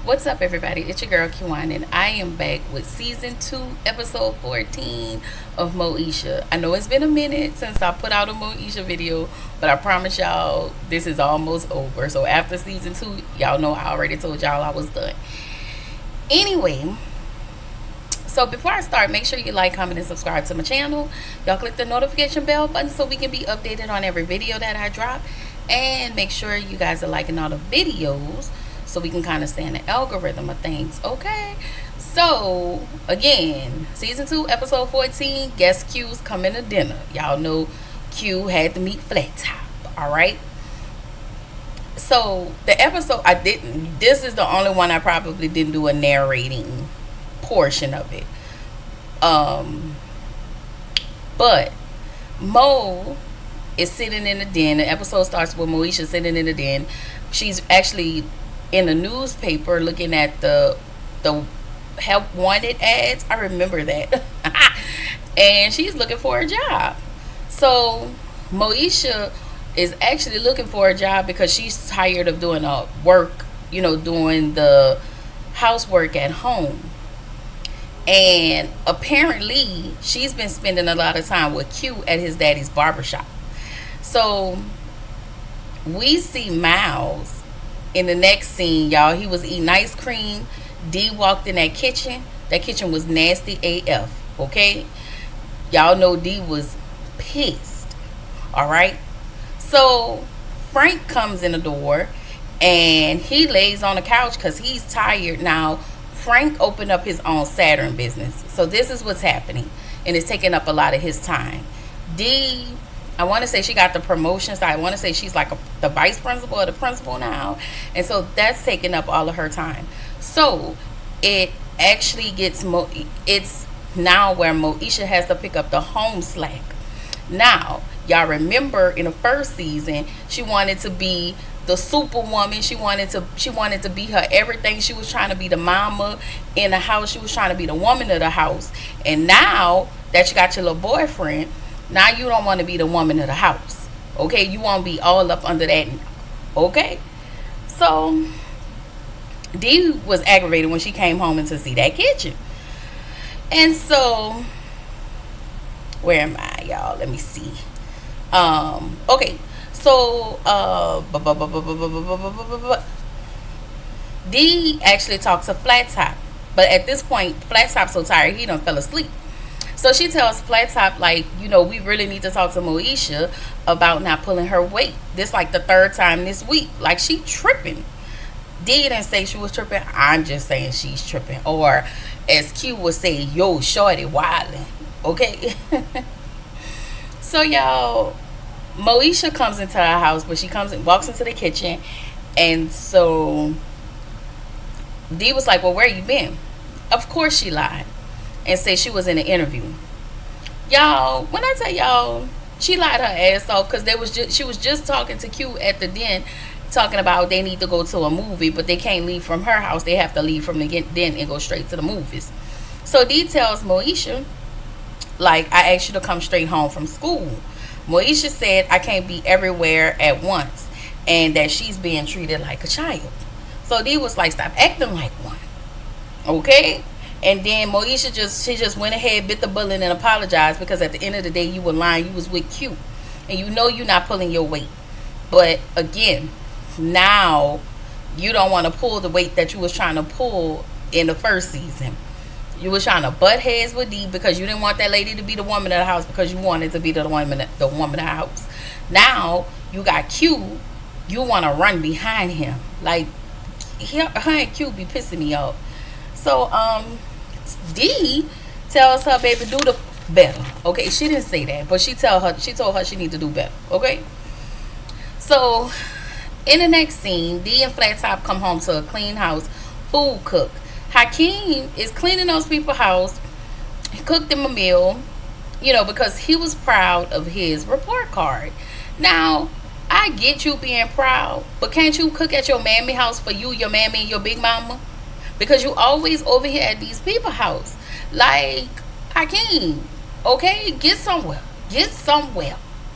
What's up, everybody? It's your girl Kiwan, and I am back with season 2, episode 14 of Moesha. I know it's been a minute since I put out a Moesha video, but I promise y'all this is almost over. So after season 2, y'all know I already told y'all I was done. Anyway, so before I start, make sure you like, comment, and subscribe to my channel. Y'all click the notification bell button so we can be updated on every video that I drop. And make sure you guys are liking all the videos so we can kind of stay in the algorithm of things, okay? So, again, season 2, episode 14, guest Q's coming to dinner. Y'all know Q had to meet Flat Top, all right? So, the episode, this is the only one I probably didn't do a narrating portion of it. But Mo is sitting in the den. The episode starts with Moesha sitting in the den. She's actually in the newspaper looking at the help wanted ads. I remember that. And she's looking for a job. So Moesha is actually looking for a job because she's tired of doing work, doing the housework at home. And apparently she's been spending a lot of time with Q at his daddy's barbershop. So we see Miles in the next scene, y'all. He was eating ice cream. D walked in that kitchen. That kitchen was nasty AF, okay? Y'all know D was pissed, all right? So Frank comes in the door and he lays on the couch because he's tired. Now, Frank opened up his own Saturn business. So this is what's happening. And it's taking up a lot of his time. D, I want to say she got the promotion. So I want to say she's like the vice principal or the principal now. And so that's taking up all of her time. So it actually it's now where Moesha has to pick up the home slack. Now, y'all remember in the first season, she wanted to be the superwoman. She wanted to be her everything. She was trying to be the mama in the house. She was trying to be the woman of the house. And now that you got your little boyfriend, now you don't want to be the woman of the house. Okay? You want to be all up under that. Okay? So Dee was aggravated when she came home and to see that kitchen. And so, where am I, y'all? Let me see. Okay. So, D actually talked to Flat Top. But at this point, Flat Top's so tired, he done fell asleep. So she tells Flat Top, like, we really need to talk to Moesha about not pulling her weight. This like the third time this week. Like, she tripping. D didn't say she was tripping. I'm just saying she's tripping. Or, as Q would say, yo, shorty, wildin'. Okay? So, y'all, Moesha comes into her house, but she comes and walks into the kitchen. And so D was like, well, where you been? Of course she lied and said she was in an interview. Y'all, when I tell y'all, she lied her ass off because she was just talking to Q at the den, talking about they need to go to a movie, but they can't leave from her house. They have to leave from the den and go straight to the movies. So D tells Moesha, like, I asked you to come straight home from school. Moesha said I can't be everywhere at once and that she's being treated like a child. So D was like, stop acting like one. Okay? And then Moesha just went ahead, bit the bullet, and apologized because at the end of the day, you were lying. You was with Q. And you're not pulling your weight. But again, now you don't want to pull the weight that you was trying to pull in the first season. You was trying to butt heads with D because you didn't want that lady to be the woman of the house because you wanted to be the woman of the house. Now you got Q. You want to run behind him. Like, her and Q be pissing me off. So, D tells her, baby, do the better. Okay, she didn't say that, but she told her she need to do better. Okay. So, in the next scene, D and Flat Top come home to a clean house, food cooked. Hakeem is cleaning those people's house. He cooked them a meal, because he was proud of his report card. Now, I get you being proud, but can't you cook at your mammy house for you, your mammy, and your big mama? Because you always over here at these people's house. Like, Hakeem, okay? Get somewhere.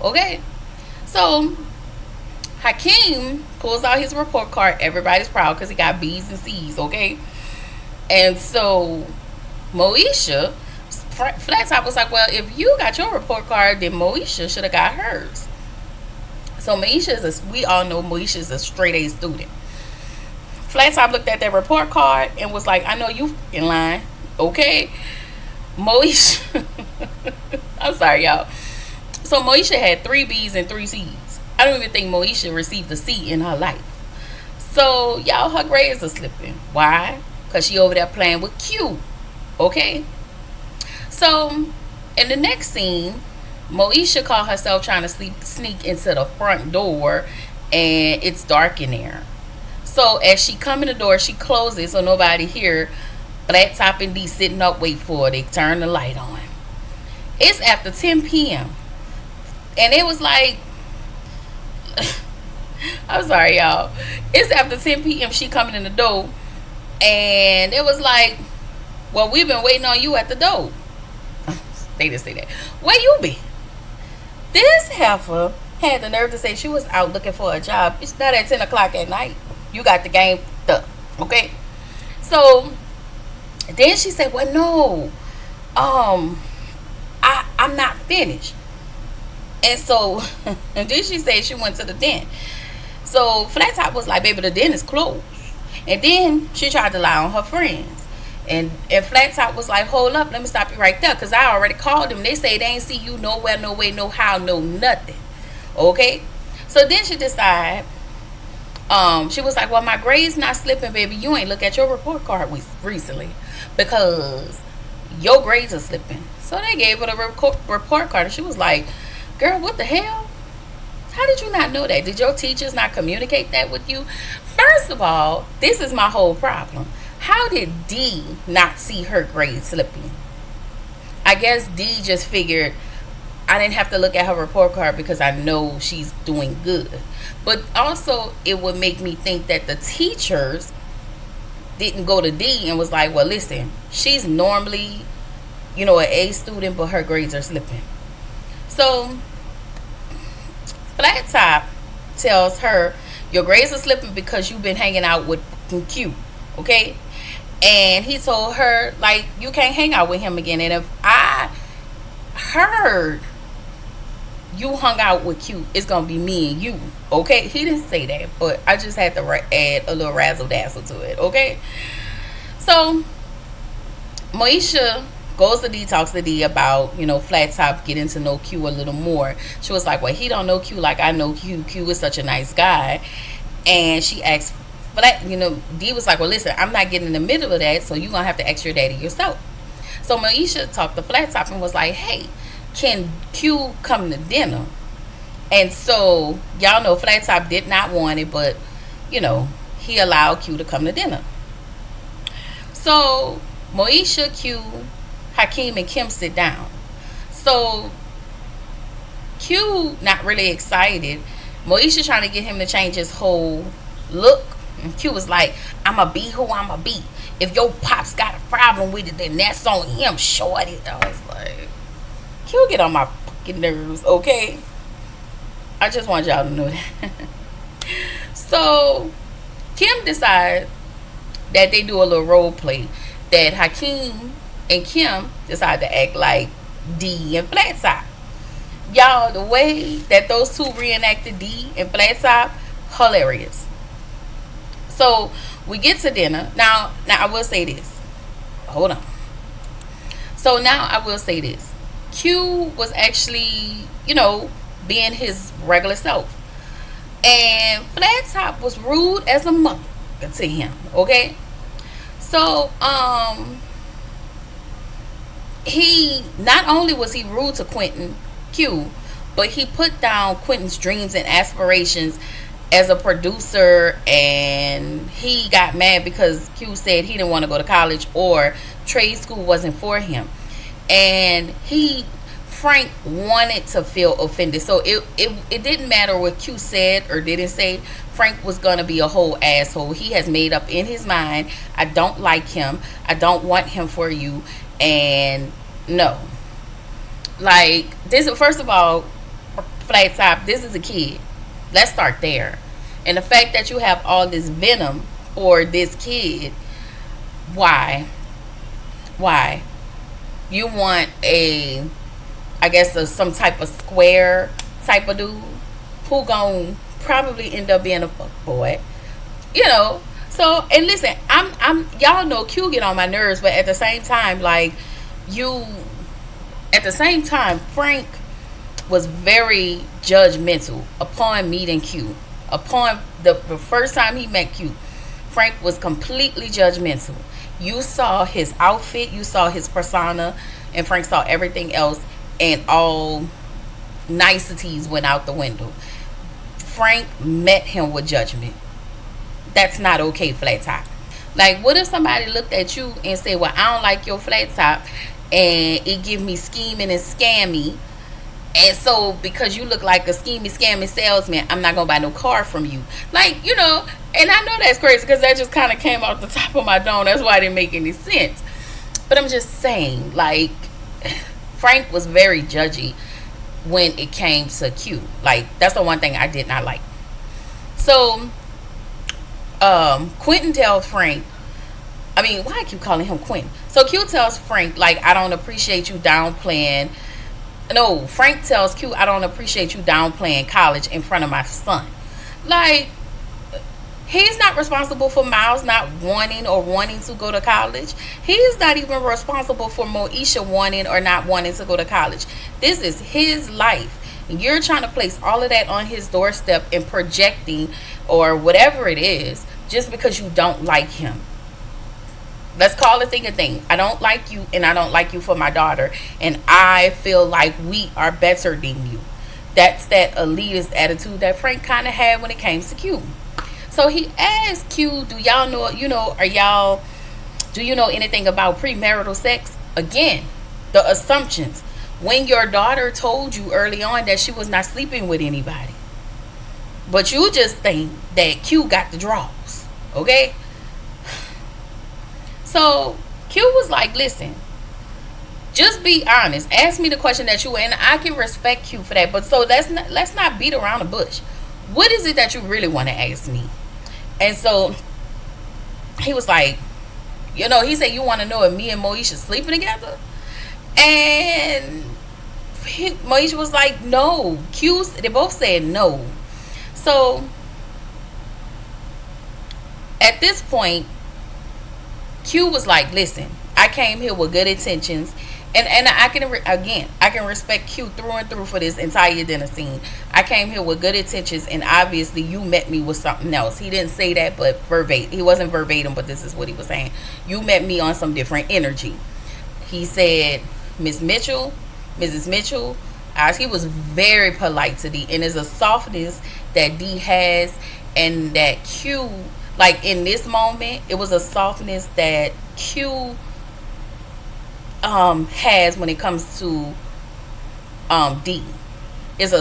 Okay? So, Hakeem pulls out his report card. Everybody's proud because he got B's and C's, okay? And so Moesha, Flat Top was like, well, if you got your report card, then Moesha should have got hers. So Moesha we all know Moesha is a straight A student. Flat Top looked at that report card and was like, I know you in line, okay? Moesha, I'm sorry, y'all. So Moesha had 3 B's and 3 C's. I don't even think Moesha received a C in her life. So, y'all, her grades are slipping. Why? Because she over there playing with Q, okay? So, in the next scene, Moesha caught herself trying to sneak into the front door, and it's dark in there. So as she come in the door, she closes so nobody hear. Flat Top and D sitting up wait for her. They turn the light on. It's after 10 p.m. And it was like, I'm sorry, y'all. It's after 10 p.m. She coming in the door, and it was like, well, we've been waiting on you at the door. They didn't say that. Where you been? This heifer had the nerve to say she was out looking for a job. It's not at 10 o'clock at night. You got the game done, okay? So then she said, well, no, I'm not finished. And so and then she said she went to the den. So Flat Top was like, baby, the den is closed. And then she tried to lie on her friends. And Flat Top was like, hold up, let me stop you right there, because I already called them. They say they ain't see you nowhere, no way, no how, no nothing. Okay? So then she decided, she was like, well, my grades not slipping, baby. You ain't look at your report card recently, because your grades are slipping. So they gave her the report card, and she was like, girl, what the hell? How did you not know that? Did your teachers not communicate that with you? First of all, this is my whole problem. How did D not see her grades slipping? I guess D just figured I didn't have to look at her report card because I know she's doing good. But also, it would make me think that the teachers didn't go to D and was like, well, listen, she's normally, an A student, but her grades are slipping. So Flat Top tells her, your grades are slipping because you've been hanging out with Q, okay? And he told her, like, you can't hang out with him again. And if I heard you hung out with Q, it's gonna be me and you, okay? He didn't say that, but I just had to add a little razzle dazzle to it, okay? So Moesha goes to D, talks to D about, Flat Top getting to know Q a little more. She was like, well, he don't know Q like I know Q. Q is such a nice guy. And she asked D was like, well, listen, I'm not getting in the middle of that, so you're going to have to ask your daddy yourself. So Moesha talked to Flat Top and was like, hey, can Q come to dinner? And so, y'all know Flat Top did not want it, but, he allowed Q to come to dinner. So Moesha, Q, Hakeem, and Kim sit down. So Q not really excited. Moesha trying to get him to change his whole look. And Q was like, I'ma be who I'ma be. If your pops got a problem with it, then that's on him, shorty. I was like, Q get on my fucking nerves, okay? I just want y'all to know that. So Kim decided that they do a little role play. That Hakeem and Kim decide to act like D and Flat Top. Y'all, the way that those two reenacted D and Flat Top, hilarious. So we get to dinner. Now I will say this. Hold on. So now I will say this. Q was actually, being his regular self. And Flat Top was rude as a mother to him. Okay? So, he not only was he rude to Quentin Q, but he put down Quentin's dreams and aspirations as a producer, and he got mad because Q said he didn't want to go to college or trade school wasn't for him. And Frank wanted to feel offended. So it didn't matter what Q said or didn't say. Frank was going to be a whole asshole. He has made up in his mind, I don't like him. I don't want him for you. And no. Like, this, first of all, Flat Top, this is a kid. Let's start there. And the fact that you have all this venom for this kid, why? Why? You want a, I guess, some type of square type of dude who gon' probably end up being a fuck boy, you know. So, and listen, I'm y'all know Q get on my nerves, but at the same time, like, you, at the same time, Frank was very judgmental upon meeting Q. Upon the first time he met Q, Frank was completely judgmental. You saw his outfit, you saw his persona, and Frank saw everything else, and all niceties went out the window. Frank met him with judgment. That's not okay, flat top. Like, what if somebody looked at you and said, well, I don't like your flat top, and it give me scheming and scammy, and so because you look like a scheming scammy salesman, I'm not gonna buy no car from you. Like, you know, and I know that's crazy because that just kind of came off the top of my dome. That's why it didn't make any sense. But I'm just saying, like, Frank was very judgy when it came to Q. Like, that's the one thing I did not like. So Quentin tells Frank, I mean, why I keep calling him Quentin? So Q tells Frank, like, I don't appreciate you downplaying. No, Frank tells Q, I don't appreciate you downplaying college in front of my son. Like, he's not responsible for Miles not wanting to go to college. He's not even responsible for Moesha wanting or not wanting to go to college. This is his life. And you're trying to place all of that on his doorstep and projecting or whatever it is just because you don't like him. Let's call a thing a thing. I don't like you, and I don't like you for my daughter, and I feel like we are better than you. That's that elitist attitude that Frank kind of had when it came to Q. So he asked Q, do y'all know, do you know anything about premarital sex? Again, the assumptions. When your daughter told you early on that she was not sleeping with anybody, but you just think that Q got the draws, okay? So Q was like, listen, just be honest. Ask me the question that you, and I can respect Q for that. But so let's not beat around the bush. What is it that you really want to ask me? And so he was like, he said, you want to know if me and Moesha sleeping together? And Moesha was like, no. They both said no. So at this point, Q was like, listen, I came here with good intentions, and I can respect Q through and through for this entire dinner scene. I came here with good intentions, and obviously you met me with something else. He didn't say that, but he wasn't verbatim, but this is what he was saying. You met me on some different energy. He said, Mrs. Mitchell, he was very polite to D, and there's a softness that D has, and that Q, like in this moment, it was a softness that Q has when it comes to D. It's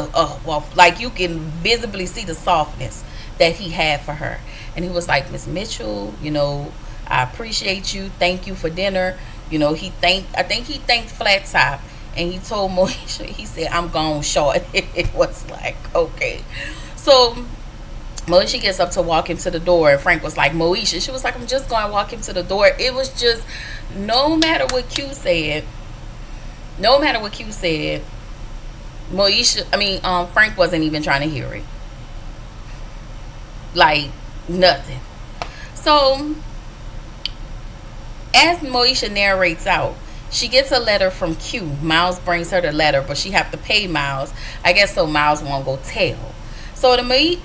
like you can visibly see the softness that he had for her. And he was like, Miss Mitchell, I appreciate you. Thank you for dinner. I think he thanked Flat Top, and he told Moesha, he said, I'm gone short. It was like, okay. So Moesha gets up to walk him to the door, and Frank was like, Moesha. She was like, I'm just going to walk him to the door. It was just, no matter what Q said, Frank wasn't even trying to hear it. Like, nothing. So, as Moesha narrates out, she gets a letter from Q. Miles brings her the letter, but she have to pay Miles, I guess, so Miles won't go tell. So no.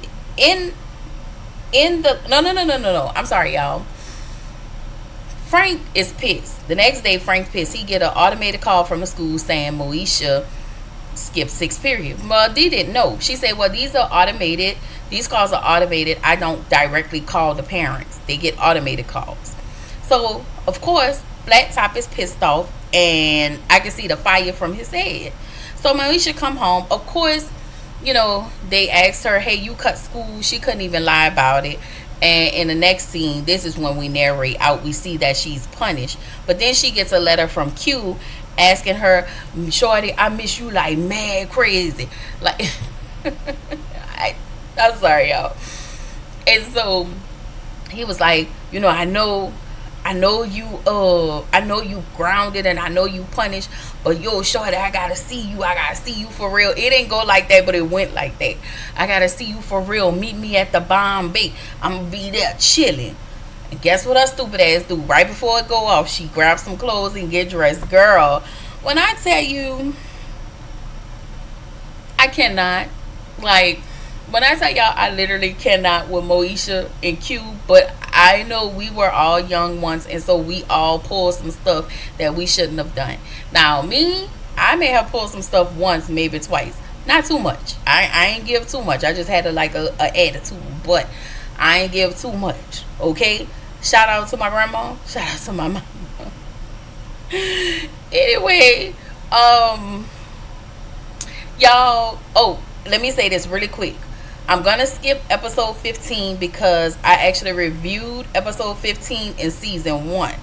I'm sorry, y'all. Frank is pissed. The next day, Frank's pissed. He get an automated call from the school saying Moesha skipped 6th period. Well, Dee didn't know. She said, well, these calls are automated. I don't directly call the parents. They get automated calls. So, of course, Flat Top is pissed off, and I can see the fire from his head. So Moesha come home. Of course, they asked her, hey, you cut school. She couldn't even lie about it. And in the next scene, this is when we narrate out, we see that she's punished. But then she gets a letter from Q asking her, Shorty, I miss you like mad crazy. Like, I'm sorry, y'all. And so he was like, I know you grounded and I know you punished, but yo, shorty, I gotta see you. I gotta see you for real. It didn't go like that, but it went like that. I gotta see you for real. Meet me at the Bombay. I'm gonna be there chilling. And guess what her stupid ass do? Right before it go off, she grabs some clothes and get dressed. Girl, when I tell you, I cannot. Like, when I tell y'all, I literally cannot with Moesha and Q, but I know we were all young once, and so we all pulled some stuff that we shouldn't have done. Now, me, I may have pulled some stuff once, maybe twice. Not too much. I ain't give too much. I just had a attitude, but I ain't give too much. Okay? Shout out to my grandma. Shout out to my mom. Anyway, y'all. Oh, let me say this really quick. I'm gonna skip episode 15 because I actually reviewed episode 15 in season 1.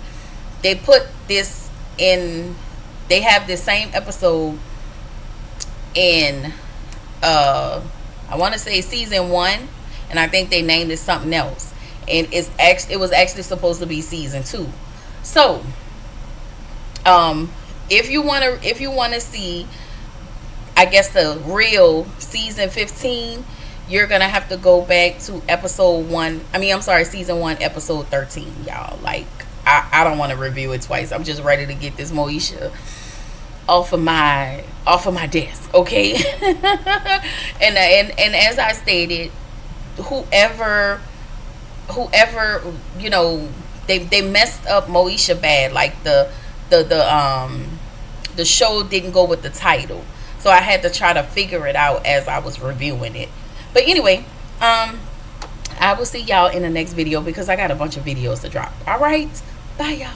They put this in. They have the same episode in. I want to say season 1, and I think they named it something else. And it was actually supposed to be season 2. So, if you wanna see, I guess, the real season 15, you're gonna have to go back to episode 1. I'm sorry, season 1, episode 13, y'all. Like, I don't want to review it twice. I'm just ready to get this Moesha off of my desk, okay? and as I stated, whoever they messed up Moesha bad. Like the show didn't go with the title, so I had to try to figure it out as I was reviewing it. But anyway, I will see y'all in the next video because I got a bunch of videos to drop. All right, bye y'all.